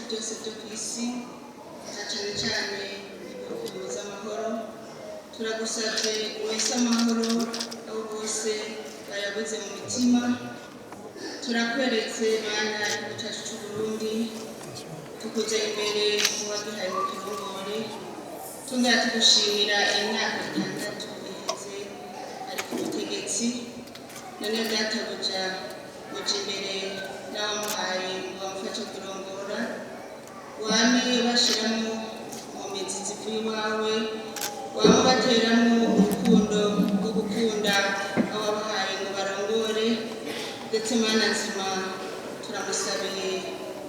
byose byo ku isi na cyane cyane ibihugu by'amahoro. Turagusabye wese amahoro abo bose bayabuze mu mitima. Turakweretse Mana igihugu cyacu cy'u Burundi, tukuze imbere mu waduhaye mu kivumore, tungana tugushimira imyaka 6 iheze ari ku butegetsi. None databuja uje imbere n'abamuhaye ngo bamufashe kurongora, wame bashiramo mu mizi zivuye iwawe, wame bateramo urukundo rwo gukunda ababahaye ngo barongore. Ndetse Mana nzima turamusabiye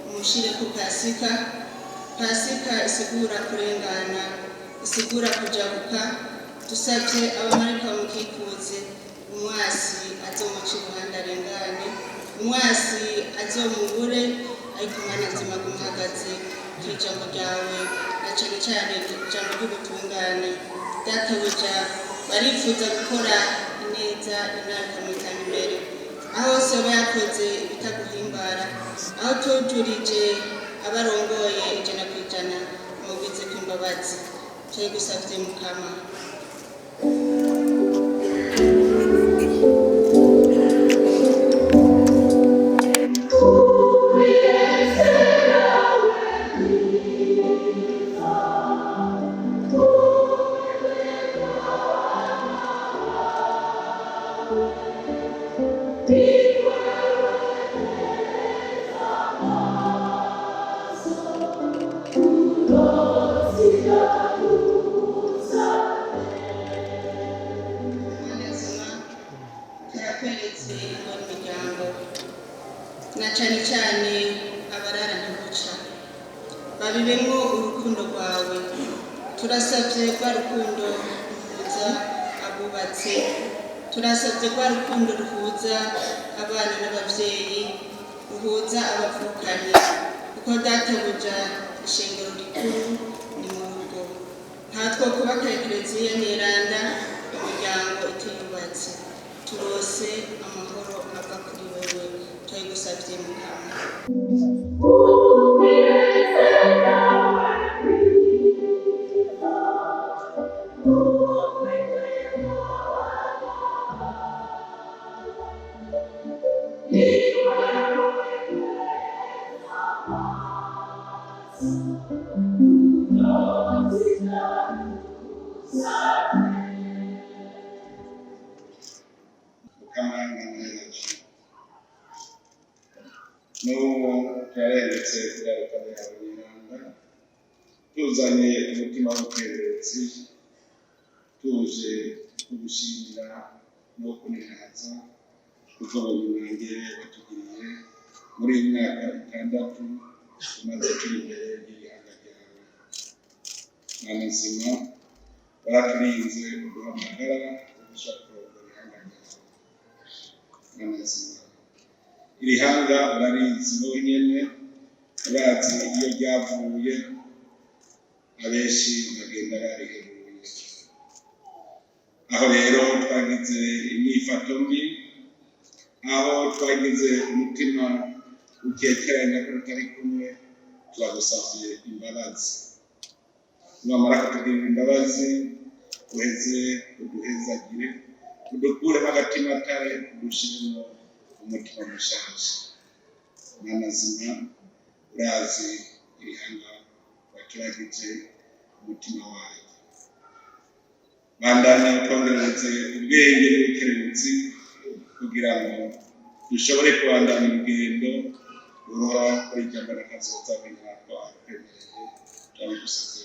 umushire ku Pasika isigura kurengana, isigura kujabuka. Dusabye abamarika bamukikuze, umwasi azomuca iruhande arengane, umwasi azomubure, ariko Mana nzima gumuhagaze kw'ijambo ryawe na cyane cyane ijambo ry'ubutungane. Databuja barifuza gukora ineza Imana ikamwitana imbere, aho hose baba yakoze ibitaguhimbara, aho tujurije abarongoye 100% mubize kw'imbabazi. Turagusabye Mukama. Na cyane cyane abarara ntibuca babibemo urukundo rwawe. Turasabye kwa rukundo ruhuza abubatse, turasabye kwa rukundo ruhuza abana n'abavyeyi, ruhuza abavukanye, kuko databuja ishengero rikuru ni mu rugo. Ntatwo kubaka eklezia niranda umuryango itiyubatse. Turose amahoro ava kuri wewe, turagusabye Mukama. N'ubu yareretse kugaruka Abanyarwanda, tuzanye umutima w'ubwirezi, tuje kugushimira no kuninaza kuko Abanyarwanda batugiriye muri iyi myaka 6 tumaze turi imbere y'ihanga ryawe. Mana nzima baraturinze uduhamagara udushaka kurongora ihanga ryawe. Mana nzima iri hanga urarizi wenyene, urazi iyo ryavuye, abenshi bagenda bariheruye. Aho rero twagize imyifato mbi, aho twagize umutima ukekeranya ko tutari kumwe, turagusavye imbabazi. Numara kutugirira imbabazi, uheze uduhezagire, udukuremo agatima kare, udushiremo umutima mushasha. Mana nzima urazi iri hanga waturagize umutima wawe. Bandanye ukongereze ubwenge n'ubukerenzi kugira ngo dushobore kubandanya urugendo ruhora kuri ijambo n'akazoza w'intwaro akwemereye. Turabigusabye.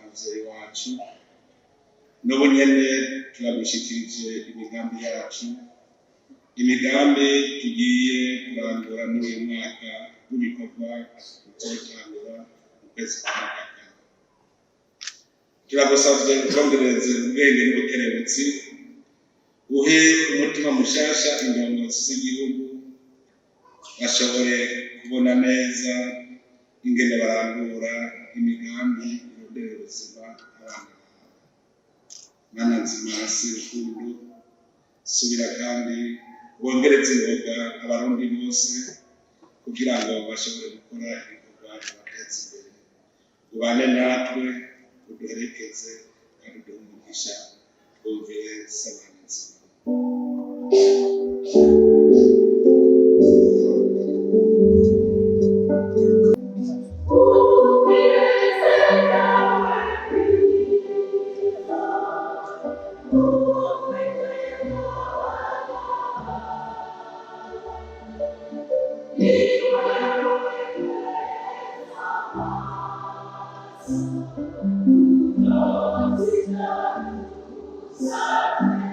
Muvyeyi wacu, n'ubu nyene turagushikirije imigambi yacu, imigambi tugiye kurandura muri uyu mwaka w'ibikorwa bizotangura mu kwezi kwa Nyakanga. Turagusavye ukongereze ubwenge n'ubukerebutsi, uhe umutima mushasha indongozi z'igihugu bashobore kubona neza ingene barangura imigambi irondera ubuzima abana babo. Mana nzima rukundo, subira kandi wongereze ingoga abarundi bose kugira ngo bashobore gukora ibikorwa bibateza imbere. Ubane natwe, uduherekeze kandi uduhe umugisha, twumvire Sabana nzima. Sorry.